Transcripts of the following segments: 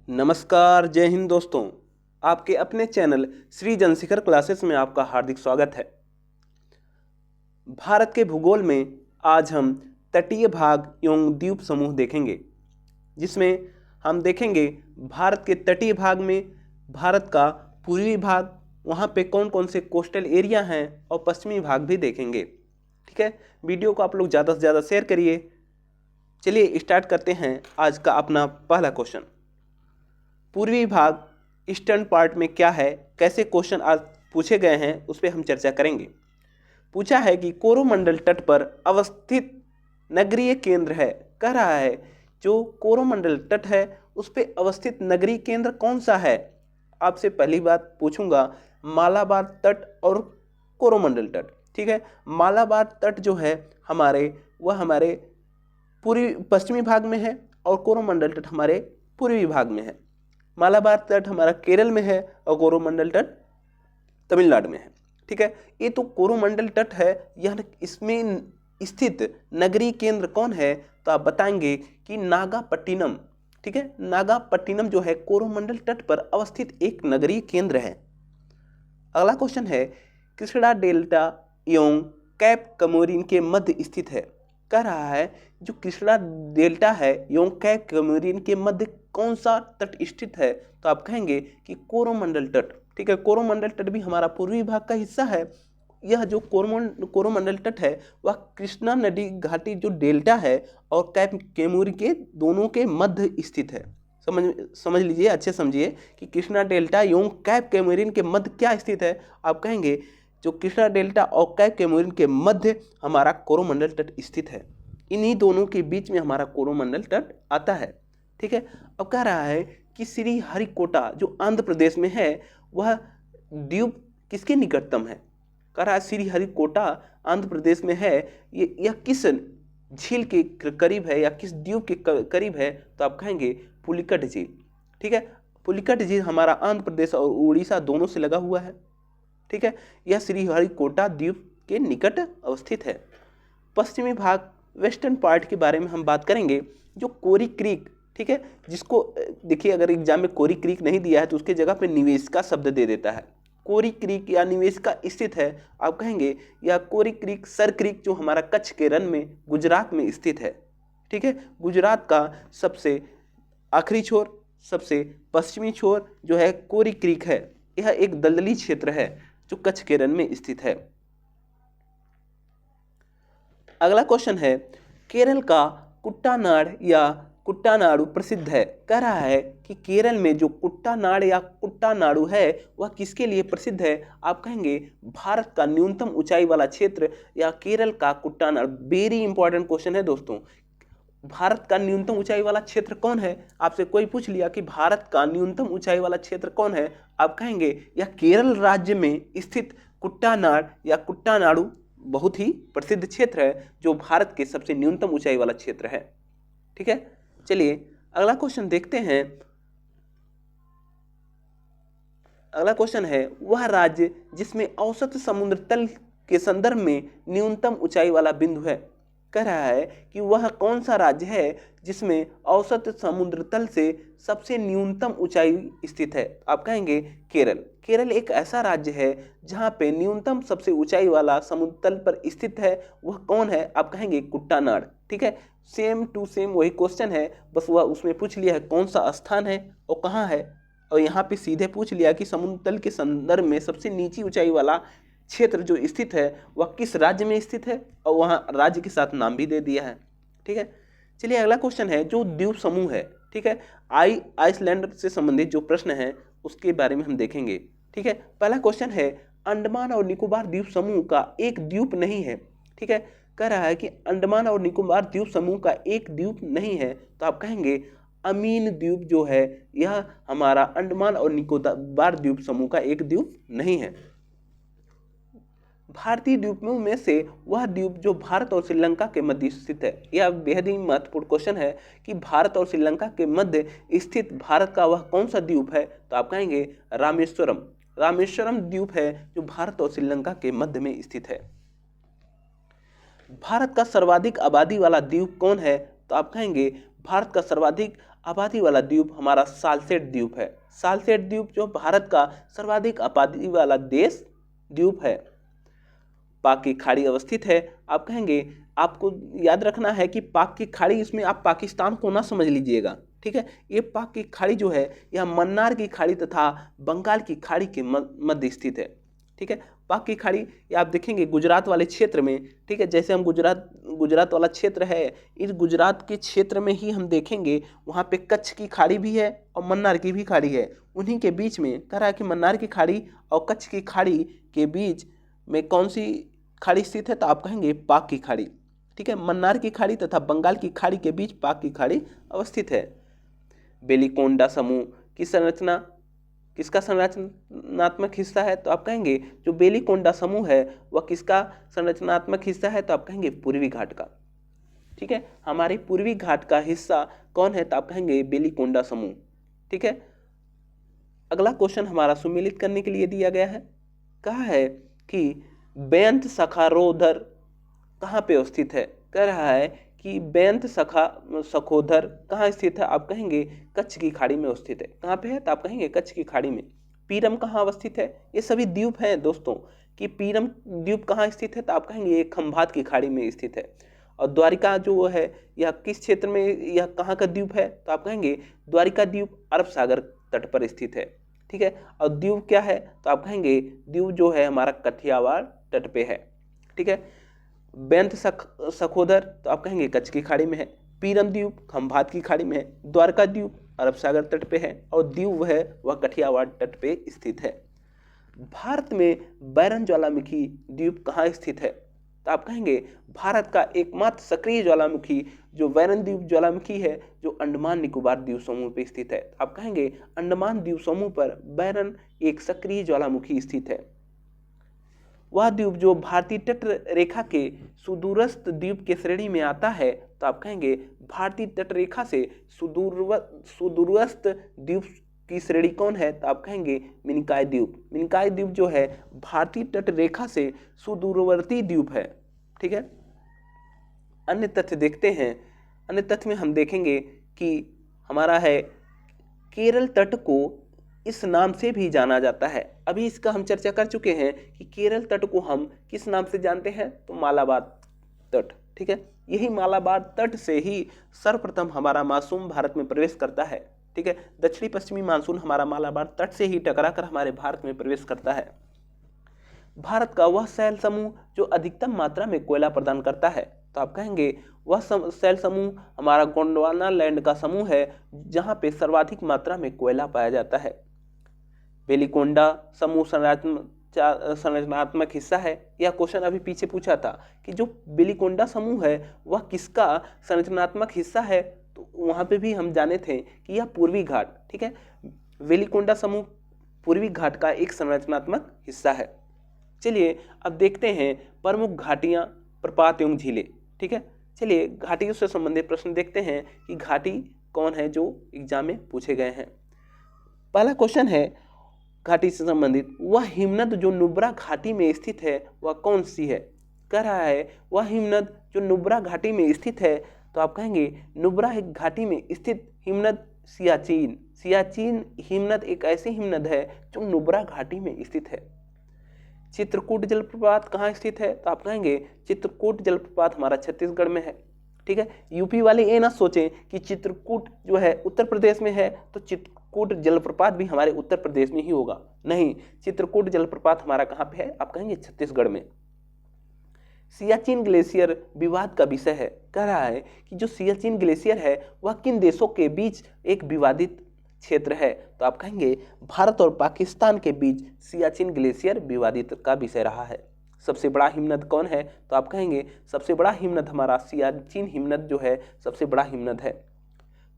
नमस्कार, जय हिंद दोस्तों। आपके अपने चैनल श्री जनशिखर क्लासेस में आपका हार्दिक स्वागत है। भारत के भूगोल में आज हम तटीय भाग एवं द्वीप समूह देखेंगे, जिसमें हम देखेंगे भारत के तटीय भाग में भारत का पूर्वी भाग, वहाँ पे कौन कौन से कोस्टल एरिया हैं, और पश्चिमी भाग भी देखेंगे। ठीक है, वीडियो को आप लोग ज़्यादा से ज़्यादा शेयर करिए। चलिए स्टार्ट करते हैं आज का अपना पहला क्वेश्चन। पूर्वी भाग ईस्टर्न पार्ट में क्या है, कैसे क्वेश्चन आज पूछे गए हैं, उस पर हम चर्चा करेंगे। पूछा है कि कोरोमंडल तट पर अवस्थित नगरीय केंद्र है। कह रहा है जो कोरोमंडल तट है उस पर अवस्थित नगरीय केंद्र कौन सा है। आपसे पहली बात पूछूंगा मालाबार तट और कोरोमंडल तट। ठीक है, मालाबार तट जो है हमारे पूर्वी पश्चिमी भाग में है और कोरोमंडल तट हमारे पूर्वी भाग में है। मालाबार तट हमारा केरल में है और कोरोमंडल तट तमिलनाडु में है। ठीक है, ये तो कोरोमंडल तट है, यह इसमें स्थित नगरीय केंद्र कौन है, तो आप बताएंगे कि नागापट्टिनम। ठीक है, नागापट्टिनम जो है कोरोमंडल तट पर अवस्थित एक नगरीय केंद्र है। अगला क्वेश्चन है कृष्णा डेल्टा एवं कैप कमोरिन के मध्य स्थित है। कह रहा है जो कृष्णा डेल्टा है एवं कैप कमोरिन के मध्य कौन सा तट स्थित है, तो आप कहेंगे कि कोरोमंडल तट। ठीक है, कोरोमंडल तट भी हमारा पूर्वी भाग का हिस्सा है। यह जो कोरोमंडल तट है वह कृष्णा नदी घाटी जो डेल्टा है और कैप कैमूरिन के दोनों के मध्य स्थित है। समझ लीजिए, अच्छे समझिए कि कृष्णा डेल्टा एवं कैप कैमूरिन के मध्य क्या स्थित है। आप कहेंगे जो कृष्णा डेल्टा और कैप कैमूरिन के मध्य हमारा कोरोमंडल तट स्थित है। इन्हीं दोनों के बीच में हमारा कोरोमंडल तट आता है। ठीक है, अब कह रहा है कि श्री हरिकोटा जो आंध्र प्रदेश में है वह द्वीप किसके निकटतम है। कह रहा है श्री हरिकोटा आंध्र प्रदेश में है, यह किस झील के करीब है या किस द्वीप के करीब है, तो आप कहेंगे पुलिकट झील। ठीक है, पुलिकट झील हमारा आंध्र प्रदेश और उड़ीसा दोनों से लगा हुआ है। ठीक है, यह श्री हरिकोटा द्वीप के निकट अवस्थित है। पश्चिमी भाग वेस्टर्न पार्ट के बारे में हम बात करेंगे, जो कोरी क्रीक। ठीक है, जिसको देखिए अगर एग्जाम में कोरी क्रीक नहीं दिया है तो उसके जगह पे निवेशिका शब्द दे देता है। कोरी क्रीक या निवेशिका स्थित है, आप कहेंगे या कोरी क्रीक सर क्रीक जो हमारा कच्छ के रन में गुजरात में स्थित है। ठीक है, गुजरात का सबसे आखिरी छोर, सबसे पश्चिमी छोर जो है कोरी क्रीक है। यह एक दलदली क्षेत्र है जो कच्छ के रन में स्थित है। अगला क्वेश्चन है केरल का कुट्टानाड या कुट्टानाडु प्रसिद्ध है। कह रहा है कि केरल में जो कुट्टानाड या कुट्टानाडु है वह किसके लिए प्रसिद्ध है। आप कहेंगे भारत का न्यूनतम ऊंचाई वाला क्षेत्र या केरल का कुट्टानाड। वेरी इंपॉर्टेंट क्वेश्चन है दोस्तों, भारत का न्यूनतम ऊंचाई वाला क्षेत्र कौन है। आपसे कोई पूछ लिया कि भारत का न्यूनतम ऊंचाई वाला क्षेत्र कौन है, आप कहेंगे यह केरल राज्य में स्थित कुट्टानाड या कुट्टानाडु बहुत ही प्रसिद्ध क्षेत्र है जो भारत के सबसे न्यूनतम ऊंचाई वाला क्षेत्र है। ठीक है, चलिए अगला क्वेश्चन देखते हैं। अगला क्वेश्चन है वह राज्य जिसमें औसत समुद्र तल के संदर्भ में न्यूनतम ऊंचाई वाला बिंदु है। कह रहा है कि वह कौन सा राज्य है जिसमें औसत समुद्र तल से सबसे न्यूनतम ऊंचाई स्थित है। आप कहेंगे केरल। केरल एक ऐसा राज्य है जहां पे न्यूनतम सबसे ऊंचाई वाला समुद्र तल पर स्थित है। वह कौन है, आप कहेंगे कुट्टानाड। ठीक है, सेम टू सेम वही क्वेश्चन है, बस वह उसमें पूछ लिया है कौन सा स्थान है और कहाँ है, और यहाँ पे सीधे पूछ लिया कि समुद्र तल के संदर्भ में सबसे नीची ऊंचाई वाला क्षेत्र जो स्थित है वह किस राज्य में स्थित है, और वहाँ राज्य के साथ नाम भी दे दिया है। ठीक है, चलिए अगला क्वेश्चन है जो द्वीप समूह है। ठीक है, आइसलैंड से संबंधित जो प्रश्न है उसके बारे में हम देखेंगे। ठीक है, पहला क्वेश्चन है अंडमान और निकोबार द्वीप समूह का एक द्वीप नहीं है। ठीक है, कह रहा है कि अंडमान और निकोबार द्वीप समूह का एक द्वीप नहीं है, तो आप कहेंगे अमीन द्वीप जो है यह हमारा अंडमान और निकोबार द्वीप समूह का एक द्वीप नहीं है। भारतीय द्वीपों में से वह द्वीप जो भारत और श्रीलंका के मध्य स्थित है। यह बेहद ही महत्वपूर्ण क्वेश्चन है कि भारत और श्रीलंका के मध्य स्थित भारत का वह कौन सा द्वीप है, तो आप कहेंगे रामेश्वरम। रामेश्वरम द्वीप है जो भारत और श्रीलंका के मध्य में स्थित है। भारत का सर्वाधिक आबादी वाला द्वीप कौन है, तो आप कहेंगे भारत का सर्वाधिक आबादी वाला द्वीप हमारा साल्सेट द्वीप है। साल्सेट द्वीप जो भारत का सर्वाधिक आबादी वाला देश द्वीप है। पाक की खाड़ी अवस्थित है। आप कहेंगे आपको याद रखना है कि पाक की खाड़ी, इसमें आप पाकिस्तान को ना समझ लीजिएगा, ठीक है। ये पाक की खाड़ी जो है यह मन्नार की खाड़ी तथा बंगाल की खाड़ी के मध्य स्थित है, ठीक है। पाक की खाड़ी ये आप देखेंगे गुजरात वाले क्षेत्र में, ठीक है। जैसे हम गुजरात वाला क्षेत्र है, इस गुजरात के क्षेत्र में ही हम देखेंगे वहाँ पे कच्छ की खाड़ी भी है और मन्नार की भी खाड़ी है। उन्हीं के बीच में कह रहा है कि मन्नार की खाड़ी और कच्छ की खाड़ी के बीच में कौन सी खाड़ी स्थित है, तो आप कहेंगे पाक की खाड़ी, ठीक है। मन्नार की खाड़ी तथा बंगाल की खाड़ी के बीच पाक की खाड़ी अवस्थित है। बेलीकोंडा समूह की संरचना किसका संरचनात्मक हिस्सा है, तो आप कहेंगे जो बेलीकोंडा समूह है वह किसका संरचनात्मक हिस्सा है, तो आप कहेंगे पूर्वी घाट का, ठीक है। हमारे पूर्वी घाट का हिस्सा कौन है, तो आप कहेंगे बेलीकोंडा समूह, ठीक है। अगला क्वेश्चन हमारा सुमेलित करने के लिए दिया गया है। कहा है कि बेंत सखारोधर कहाँ पे अवस्थित है। कह रहा है कि बेंत सखोधर कहाँ स्थित है, आप कहेंगे कच्छ की खाड़ी में स्थित है। कहाँ पे है, तो आप कहेंगे कच्छ की खाड़ी में। पीरम कहाँ अवस्थित है, ये सभी द्वीप हैं दोस्तों, कि पीरम द्वीप कहाँ स्थित है, तो आप कहेंगे ये खंभात की खाड़ी में स्थित है। और द्वारिका जो है यह किस क्षेत्र में, यह कहाँ का द्वीप है, तो आप कहेंगे द्वारिका द्वीप अरब सागर तट पर स्थित है, ठीक है। और द्वीप क्या है, तो आप कहेंगे द्वीप जो है हमारा कठियावाड़ तट पे है, ठीक है। बेंत सखोदर तो आप कहेंगे कच्छ की खाड़ी में है। पीरम द्वीप खंभात की खाड़ी में है। द्वारका द्वीप अरब सागर तट पे है और द्वीप है वह कठियावाड़ तट पे स्थित है। भारत में बैरन ज्वालामुखी द्वीप कहाँ स्थित है, तो आप कहेंगे भारत का एकमात्र सक्रिय ज्वालामुखी जो बैरन द्वीप ज्वालामुखी है जो अंडमान निकोबार द्वीप समूह पर स्थित है। आप कहेंगे अंडमान द्वीप समूह पर बैरन एक सक्रिय ज्वालामुखी स्थित है। वह द्वीप जो भारतीय तट रेखा के सुदूरस्थ द्वीप के श्रेणी में आता है, तो आप कहेंगे भारतीय तट रेखा से सुदूरस्थ द्वीप की श्रेणी कौन है, तो आप कहेंगे मिनिकॉय द्वीप। मिनिकॉय द्वीप जो है भारतीय तट रेखा से सुदूरवर्ती द्वीप है, ठीक है। अन्य तथ्य देखते हैं। अन्य तथ्य में हम देखेंगे कि हमारा है केरल तट को इस नाम से भी जाना जाता है। अभी इसका हम चर्चा कर चुके हैं कि केरल तट को हम किस नाम से जानते हैं, तो मालाबार तट, ठीक है। यही मालाबार तट से ही सर्वप्रथम हमारा मानसून भारत में प्रवेश करता है, ठीक है। दक्षिणी पश्चिमी मानसून हमारा मालाबार तट से ही टकराकर हमारे भारत में प्रवेश करता है। भारत का वह शैल समूह जो अधिकतम मात्रा में कोयला प्रदान करता है, तो आप कहेंगे वह शैल समूह हमारा गोंडवाना लैंड का समूह है जहाँ पे सर्वाधिक मात्रा में कोयला पाया जाता है। बेलीकोंडा समूह संरचनात्मक हिस्सा है। यह क्वेश्चन अभी पीछे पूछा था कि जो बेलीकोंडा समूह है वह किसका संरचनात्मक हिस्सा है, तो वहाँ पे भी हम जाने थे कि यह पूर्वी घाट, ठीक है। बेलीकोंडा समूह पूर्वी घाट का एक संरचनात्मक हिस्सा है। चलिए अब देखते हैं प्रमुख घाटियाँ, प्रपात एवं झीलें, ठीक है। चलिए घाटियों से संबंधित प्रश्न देखते हैं कि घाटी कौन है जो एग्जाम में पूछे गए हैं। पहला क्वेश्चन है घाटी से संबंधित, वह हिमनद जो नुब्रा घाटी में स्थित है वह कौन सी है। कह रहा है वह हिमनद जो नुब्रा घाटी में स्थित है, तो आप कहेंगे नुब्रा एक घाटी में स्थित हिमनद सियाचिन। सियाचिन हिमनद एक ऐसी हिमनद है जो नुब्रा घाटी में स्थित है। चित्रकूट जलप्रपात कहाँ स्थित है, तो आप कहेंगे चित्रकूट जलप्रपात हमारा छत्तीसगढ़ में है, ठीक है। यूपी वाले ये ना सोचें कि चित्रकूट जो है उत्तर प्रदेश में है तो चित्रकूट जलप्रपात भी हमारे उत्तर प्रदेश में ही होगा। नहीं, चित्रकूट जलप्रपात हमारा कहाँ पे है, आप कहेंगे छत्तीसगढ़ में। सियाचिन ग्लेशियर विवाद का विषय है। कह रहा है कि जो सियाचिन ग्लेशियर है वह किन देशों के बीच एक विवादित क्षेत्र है, तो आप कहेंगे भारत और पाकिस्तान के बीच सियाचिन ग्लेशियर विवादित का विषय रहा है। सबसे बड़ा हिमनद कौन है, तो आप कहेंगे सबसे बड़ा हिमनद हमारा सियाचिन हिमनद जो है सबसे बड़ा हिमनद है।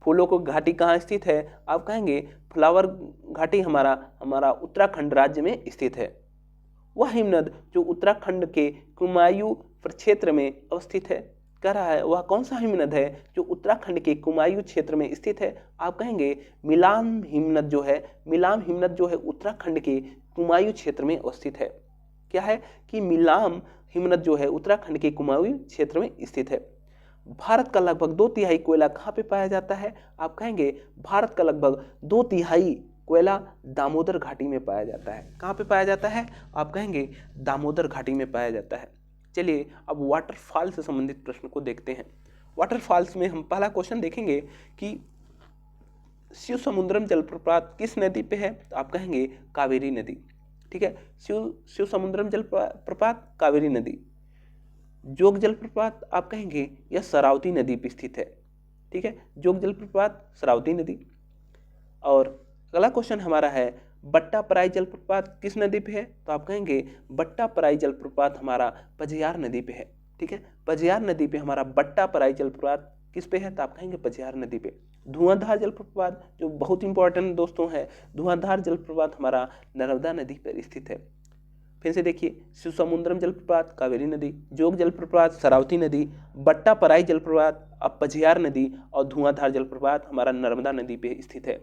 फूलों को घाटी कहाँ स्थित है, आप कहेंगे फ्लावर घाटी हमारा उत्तराखंड राज्य में स्थित है। वह हिमनद जो उत्तराखंड के कुमायूं प्रक्षेत्र में अवस्थित है। कह रहा है वह कौन सा हिमनद है जो उत्तराखंड के कुमायूं क्षेत्र में स्थित है, आप कहेंगे मिलाम हिमनद जो है, मिलाम हिमनद जो है उत्तराखंड के कुमायूं क्षेत्र में अवस्थित है। क्या है कि मिलाम हिमनद जो है उत्तराखंड के कुमायूं क्षेत्र में स्थित है। भारत का लगभग 2/3 कोयला कहाँ पे पाया जाता है? आप कहेंगे भारत का लगभग 2/3 कोयला दामोदर घाटी में पाया जाता है। कहाँ पे पाया जाता है? आप कहेंगे दामोदर घाटी में पाया जाता है। चलिए अब वाटरफॉल से संबंधित प्रश्न को देखते हैं। वाटरफॉल्स में हम पहला क्वेश्चन देखेंगे कि शिव समुद्रम जलप्रपात किस नदी पे है? तो आप कहेंगे कावेरी नदी। ठीक है, शिव समुद्रम जलप्रपात कावेरी नदी। जोग जलप्रपात आप कहेंगे यह शरावती नदी पे स्थित है। ठीक है, जोग जलप्रपात शरावती नदी। और अगला क्वेश्चन हमारा है बट्टापराई जलप्रपात किस नदी पे है? तो आप कहेंगे बट्टापराई जलप्रपात हमारा पझियार नदी पे है। ठीक है, पझियार नदी पे हमारा बट्टापराई जलप्रपात किस पे है? तो आप कहेंगे पझियार नदी पे। धुआंधार जलप्रपात जो बहुत इंपॉर्टेंट दोस्तों है, धुआंधार जलप्रपात हमारा नर्मदा नदी पर स्थित है। फिर से देखिए, शिव समुद्रम जलप्रपात कावेरी नदी, जोग जलप्रपात शरावती नदी, बट्टापराई जलप्रपात पझियार नदी और धुआंधार जलप्रपात हमारा नर्मदा नदी पे स्थित है।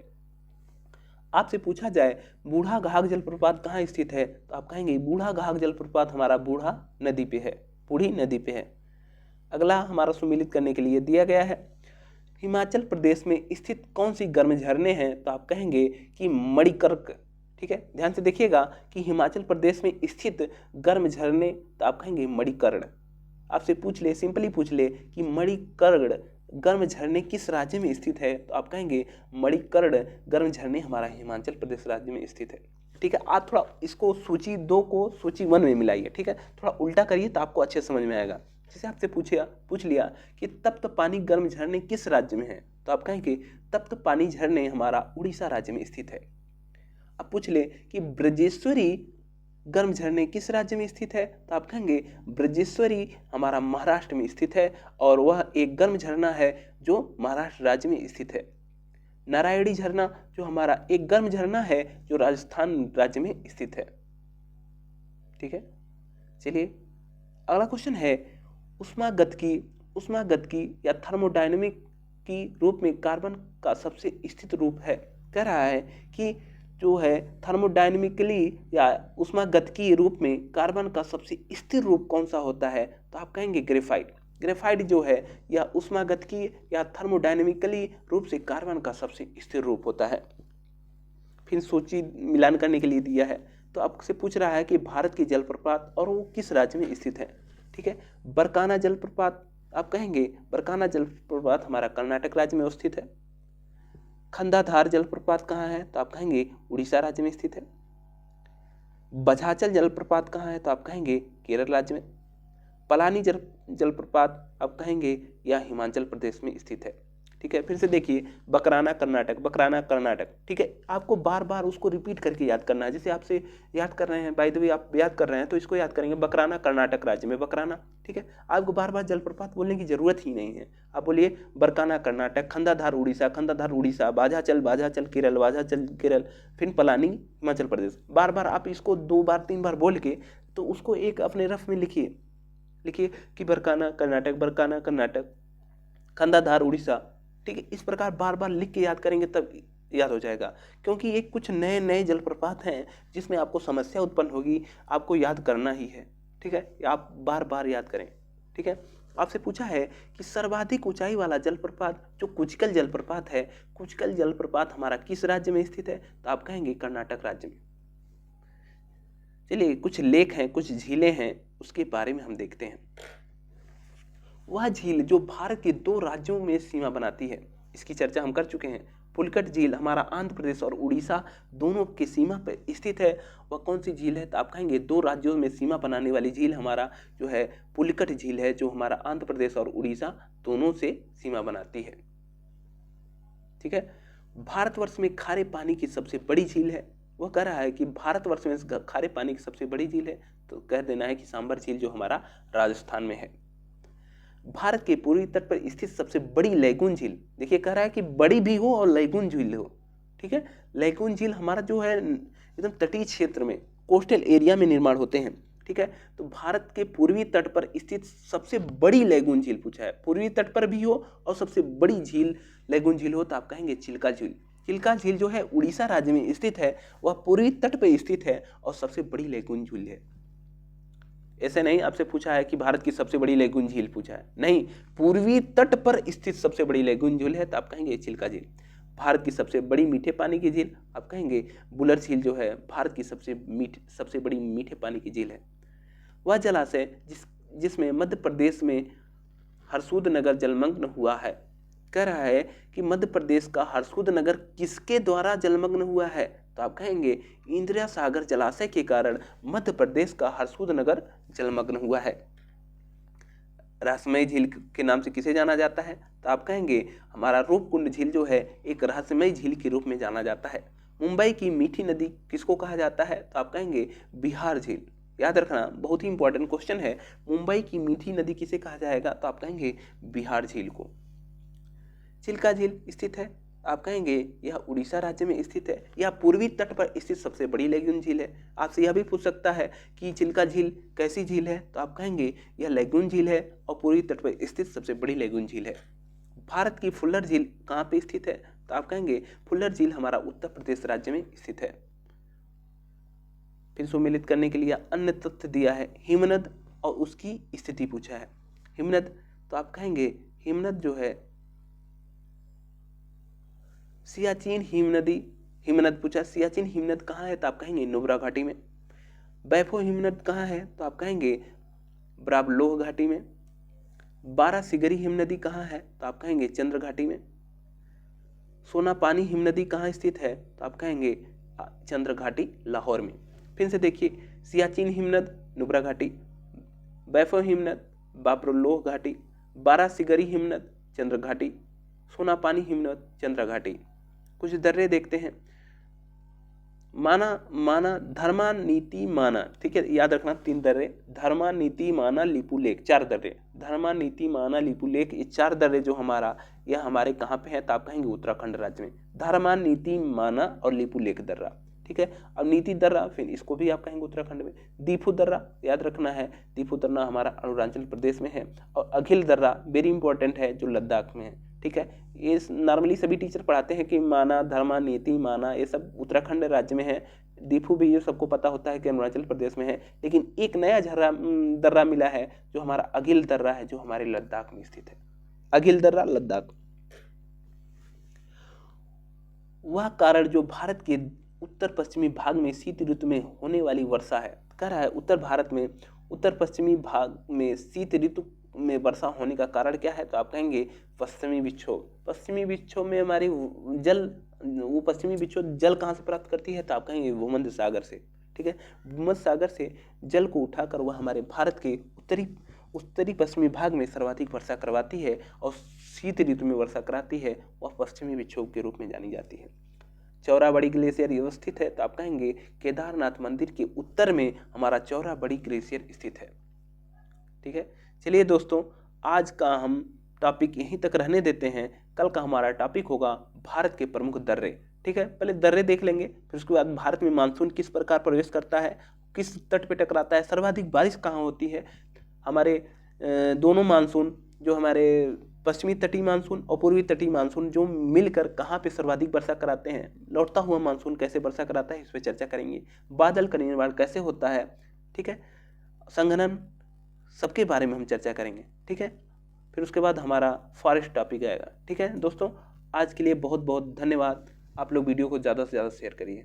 आपसे पूछा जाए बूढ़ा घाघ जलप्रपात कहाँ स्थित है? तो आप कहेंगे बूढ़ा घाघ जलप्रपात हमारा बूढ़ा नदी पे है, बूढ़ी नदी पे है। अगला हमारा सुमिलित करने के लिए दिया गया है हिमाचल प्रदेश में स्थित कौन सी गर्म झरने हैं? तो आप कहेंगे कि मणिकर्क। ठीक है, ध्यान से देखिएगा कि हिमाचल प्रदेश में स्थित गर्म झरने, तो आप कहेंगे मणिकर्ण। आपसे पूछ ले, सिंपली पूछ ले कि मणिकर्ण गर्म झरने किस राज्य में स्थित है? तो आप कहेंगे मणिकर्ण गर्म झरने हमारा हिमाचल प्रदेश राज्य में स्थित है। ठीक है, आप थोड़ा इसको सूची 2 को सूची 1 में मिलाइए। ठीक है, थोड़ा उल्टा करिए तो आपको अच्छे समझ में आएगा। जैसे आपसे पूछ लिया कि तप्त पानी गर्म झरने किस राज्य में है? तो आप कहेंगे तप्त पानी झरने हमारा उड़ीसा राज्य में स्थित है। अब पूछ ले कि ब्रजेश्वरी गर्म झरने किस राज्य में स्थित है? तो आप कहेंगे ब्रजेश्वरी हमारा महाराष्ट्र में स्थित है और वह एक गर्म झरना है जो महाराष्ट्र राज्य में स्थित है। नारायणी झरना जो हमारा एक गर्म झरना है जो राजस्थान राज्य में स्थित है। ठीक है, चलिए अगला क्वेश्चन है उष्मागतिकी या थर्मोडायनेमिक की रूप में कार्बन का सबसे स्थिर रूप है। कह रहा है कि जो है थर्मोडायनेमिकली या उष्मागतिकीय रूप में कार्बन का सबसे स्थिर रूप कौन सा होता है? तो आप कहेंगे ग्रेफाइट। ग्रेफाइट जो है यह उष्मागतिकीय या थर्मोडायनेमिकली रूप से कार्बन का सबसे स्थिर रूप होता है। फिर सूची मिलान करने के लिए दिया है, तो आपसे पूछ रहा है कि भारत की जलप्रपात और वो किस राज्य में स्थित है। ठीक है, बरकाना जलप्रपात आप कहेंगे बरकाना जलप्रपात हमारा कर्नाटक राज्य में स्थित है। खंडाधार जलप्रपात कहाँ है? तो आप कहेंगे उड़ीसा राज्य में स्थित है। बझाचल जलप्रपात कहाँ है? तो आप कहेंगे केरल राज्य में। पलानी जलप्रपात आप कहेंगे यह हिमाचल प्रदेश में स्थित है। ठीक है, फिर से देखिए बकराना कर्नाटक। ठीक है, आपको बार बार उसको रिपीट करके याद करना है। जैसे आपसे याद कर रहे हैं, बाय द वे आप याद कर रहे हैं तो इसको याद करेंगे बकराना कर्नाटक राज्य में बकराना। ठीक है, आपको बार बार जलप्रपात बोलने की जरूरत ही नहीं है। आप बोलिए बरकाना कर्नाटक, खंडाधार उड़ीसा, बाझाचल केरल, फिर पलानी हिमाचल प्रदेश। बार बार आप इसको 2 बार 3 बार बोल के तो उसको एक अपने रफ में लिखिए कि बरकाना कर्नाटक, खंडाधार उड़ीसा। ठीक है, इस प्रकार बार बार लिख के याद करेंगे तब याद हो जाएगा, क्योंकि ये कुछ नए जलप्रपात हैं जिसमें आपको समस्या उत्पन्न होगी, आपको याद करना ही है। ठीक है, आप बार बार याद करें। ठीक है, आपसे पूछा है कि सर्वाधिक ऊंचाई वाला जलप्रपात जो कुचकल जलप्रपात है, कुचकल जलप्रपात हमारा किस राज्य में स्थित है? तो आप कहेंगे कर्नाटक राज्य में। चलिए कुछ लेक हैं, कुछ झीलें हैं, उसके बारे में हम देखते हैं। वह झील जो भारत के 2 राज्यों में सीमा बनाती है, इसकी चर्चा हम कर चुके हैं। पुलिकट झील हमारा आंध्र प्रदेश और उड़ीसा दोनों की सीमा पर स्थित है। वह कौन सी झील है? तो आप कहेंगे 2 राज्यों में सीमा बनाने वाली झील हमारा जो है पुलिकट झील है, जो हमारा आंध्र प्रदेश और उड़ीसा दोनों से सीमा बनाती है। ठीक है, भारतवर्ष में खारे पानी की सबसे बड़ी झील है। वह कह रहा है कि भारतवर्ष में खारे पानी की सबसे बड़ी झील है, तो कह देना है कि सांबर झील जो हमारा राजस्थान में है। भारत के पूर्वी तट पर स्थित सबसे बड़ी लैगून झील, देखिए कह रहा है कि बड़ी भी हो और लैगून झील हो। ठीक है, लैगून झील हमारा जो है एकदम तटीय क्षेत्र में, कोस्टल एरिया में निर्माण होते हैं। ठीक है, तो भारत के पूर्वी तट पर स्थित सबसे बड़ी लैगून झील पूछा है, पूर्वी तट पर भी हो और सबसे बड़ी झील लैगून झील हो, तो आप कहेंगे चिल्का झील। चिल्का झील जो है उड़ीसा राज्य में स्थित है, वह पूर्वी तट पर स्थित है और सबसे बड़ी लैगून झील है। ऐसे नहीं आपसे पूछा है कि भारत की सबसे बड़ी लेगून झील पूछा है, नहीं, पूर्वी तट पर स्थित सबसे बड़ी लेगून झील है तो आप कहेंगे चिल्का झील। भारत की सबसे बड़ी मीठे पानी की झील, आप कहेंगे बुलर झील जो है भारत की सबसे बड़ी मीठे पानी की झील है। वह जलाशय जिसमें मध्य प्रदेश में हरसूद नगर जलमग्न हुआ है। कह रहा है कि मध्य प्रदेश का हरसूद नगर किसके द्वारा जलमग्न हुआ है, तो आप कहेंगे इंदिरा सागर जलाशय के कारण मध्य प्रदेश का हरसूद नगर जलमग्न हुआ है। रहस्यमय झील के नाम से किसे जाना जाता है, तो आप कहेंगे हमारा रूपकुंड झील जो है एक रहस्यमय झील के रूप में जाना जाता है। मुंबई की मीठी नदी किसको कहा जाता है, तो आप कहेंगे बिहार झील। याद रखना, बहुत ही इंपॉर्टेंट क्वेश्चन है, मुंबई की मीठी नदी किसे कहा जाएगा, तो आप कहेंगे बिहार झील को। चिल्का झील स्थित है, आप कहेंगे यह उड़ीसा राज्य में स्थित है। यह पूर्वी तट पर स्थित सबसे बड़ी लेगून झील है। आपसे यह भी पूछ सकता है कि चिल्का झील कैसी झील है, तो आप कहेंगे यह लेगून झील है और पूर्वी तट पर स्थित सबसे बड़ी लेगून झील है। भारत की फुल्लर झील कहाँ पे स्थित है, तो आप कहेंगे फुल्लर झील हमारा उत्तर प्रदेश राज्य में स्थित है। फिर सुमेलित करने के लिए अन्य तथ्य दिया है, हिमनद और उसकी स्थिति पूछा है। हिमनद, तो आप कहेंगे हिमनद जो है सियाचिन हिमनदी, हिमनद पूछा, सियाचिन हिमनद कहाँ है, तो आप कहेंगे नुब्रा घाटी में। बैफो हिमनद कहाँ है, तो आप कहेंगे ब्राबलोह घाटी में। बारासिगरी हिमनदी कहाँ है, तो आप कहेंगे चंद्र घाटी में। सोनापानी हिमनदी कहाँ स्थित है, तो आप कहेंगे चंद्र घाटी लाहौर में। फिर से देखिए, सियाचिन हिमनद नुब्रा घाटी, बैफो हिमनद बाबरोलोह घाटी, बारासिगरी हिमनद चंद्र घाटी, सोनापानी हिमनद चंद्र घाटी। कुछ दर्रे देखते हैं। माना धर्मा नीति माना, ठीक है, याद रखना 3 दर्रे, धर्मा नीति माना लिपुलेख, 4 दर्रे, धर्मा नीति माना लिपुलेख, ये 4 दर्रे जो यह हमारे कहाँ पे है, तो आप कहेंगे उत्तराखंड राज्य में। धर्मा नीति माना और लिपुलेख दर्रा, ठीक है। अब नीति दर्रा, फिर इसको भी आप कहेंगे उत्तराखंड में। दीफू दर्रा याद रखना है, दीफू दर्रा हमारा अरुणाचल प्रदेश में है। और अघिल दर्रा वेरी इंपॉर्टेंट है, जो लद्दाख में है, ठीक है। ये नॉर्मली सभी टीचर पढ़ाते हैं कि माना, धर्मा, नीति, माना ये सब उत्तराखंड राज्य में है। दीफू भी ये सबको पता होता है कि अरुणाचल प्रदेश में है। लेकिन एक नया दर्रा मिला है जो हमारा अघिल दर्रा है, जो हमारे लद्दाख में स्थित है। अघिल दर्रा लद्दाख। वह कारण जो भारत के उत्तर पश्चिमी भाग में शीत ऋतु में होने वाली वर्षा है। कह रहा है उत्तर भारत में उत्तर पश्चिमी भाग में शीत ऋतु में वर्षा होने का कारण क्या है, तो आप कहेंगे पश्चिमी विक्षोभ। पश्चिमी विक्षोभ में हमारी पश्चिमी विक्षोभ जल कहाँ से प्राप्त करती है, तो आप कहेंगे भूमध्य सागर से, ठीक है। भूमध्य सागर से जल को उठाकर वह हमारे भारत के उत्तरी पश्चिमी भाग में सर्वाधिक वर्षा करवाती है और शीत ऋतु में वर्षा कराती है, वह पश्चिमी विक्षोभ के रूप में जानी जाती है। चौराबड़ी ग्लेशियर अवस्थित है, तो आप कहेंगे केदारनाथ मंदिर के उत्तर में हमारा चौराबड़ी ग्लेशियर स्थित है, ठीक है। चलिए दोस्तों, आज का हम टॉपिक यहीं तक रहने देते हैं। कल का हमारा टॉपिक होगा भारत के प्रमुख दर्रे, ठीक है। पहले दर्रे देख लेंगे, फिर उसके बाद भारत में मानसून किस प्रकार प्रवेश करता है, किस तट पे टकराता है, सर्वाधिक बारिश कहाँ होती है, हमारे दोनों मानसून जो हमारे पश्चिमी तटीय मानसून और पूर्वी तटीय मानसून जो मिलकर कहाँ पे सर्वाधिक वर्षा कराते हैं, लौटता हुआ मानसून कैसे वर्षा कराता है, इस पर चर्चा करेंगे। बादल का निर्माण कैसे होता है, ठीक है, संघनन, सबके बारे में हम चर्चा करेंगे, ठीक है। फिर उसके बाद हमारा फॉरेस्ट टॉपिक आएगा, ठीक है। दोस्तों आज के लिए बहुत बहुत धन्यवाद। आप लोग वीडियो को ज़्यादा से ज़्यादा शेयर करिए।